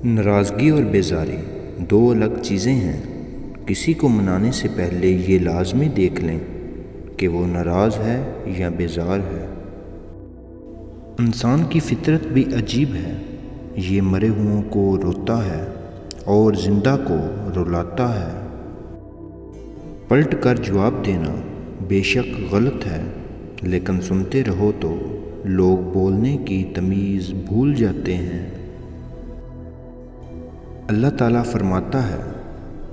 ناراضگی اور بیزاری دو الگ چیزیں ہیں۔ کسی کو منانے سے پہلے یہ لازمی دیکھ لیں کہ وہ ناراض ہے یا بیزار ہے۔ انسان کی فطرت بھی عجیب ہے، یہ مرے ہوئوں کو روتا ہے اور زندہ کو رلاتا ہے۔ پلٹ کر جواب دینا بے شک غلط ہے، لیکن سنتے رہو تو لوگ بولنے کی تمیز بھول جاتے ہیں۔ اللہ تعالیٰ فرماتا ہے،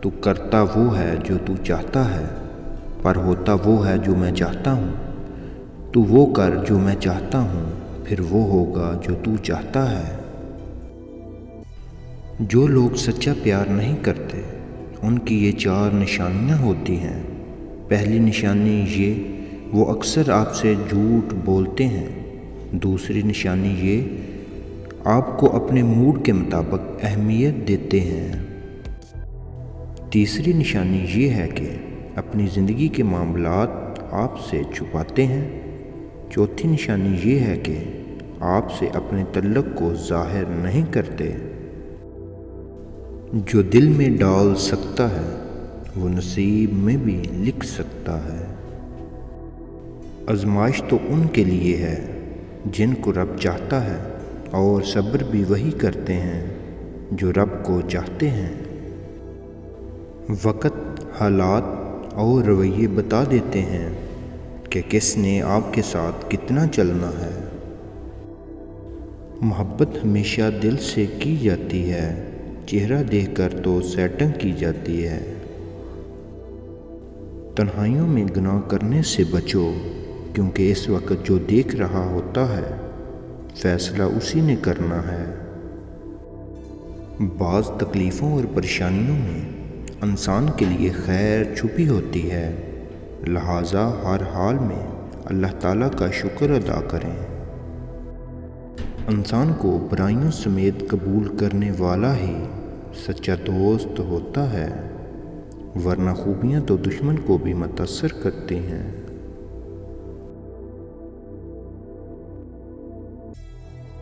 تو کرتا وہ ہے جو تو چاہتا ہے، پر ہوتا وہ ہے جو میں چاہتا ہوں۔ تو وہ کر جو میں چاہتا ہوں، پھر وہ ہوگا جو تو چاہتا ہے۔ جو لوگ سچا پیار نہیں کرتے ان کی یہ 4 نشانیاں ہوتی ہیں۔ پہلی نشانی یہ، وہ اکثر آپ سے جھوٹ بولتے ہیں۔ دوسری نشانی یہ، آپ کو اپنے موڈ کے مطابق اہمیت دیتے ہیں۔ تیسری نشانی یہ ہے کہ اپنی زندگی کے معاملات آپ سے چھپاتے ہیں۔ چوتھی نشانی یہ ہے کہ آپ سے اپنے تعلق کو ظاہر نہیں کرتے۔ جو دل میں ڈال سکتا ہے وہ نصیب میں بھی لکھ سکتا ہے۔ آزمائش تو ان کے لیے ہے جن کو رب چاہتا ہے، اور صبر بھی وہی کرتے ہیں جو رب کو چاہتے ہیں۔ وقت، حالات اور رویے بتا دیتے ہیں کہ کس نے آپ کے ساتھ کتنا چلنا ہے۔ محبت ہمیشہ دل سے کی جاتی ہے، چہرہ دیکھ کر تو سیٹنگ کی جاتی ہے۔ تنہائیوں میں گناہ کرنے سے بچو، کیونکہ اس وقت جو دیکھ رہا ہوتا ہے فیصلہ اسی نے کرنا ہے۔ بعض تکلیفوں اور پریشانیوں میں انسان کے لیے خیر چھپی ہوتی ہے، لہٰذا ہر حال میں اللہ تعالیٰ کا شکر ادا کریں۔ انسان کو برائیوں سمیت قبول کرنے والا ہی سچا دوست ہوتا ہے، ورنہ خوبیاں تو دشمن کو بھی متاثر کرتی ہیں۔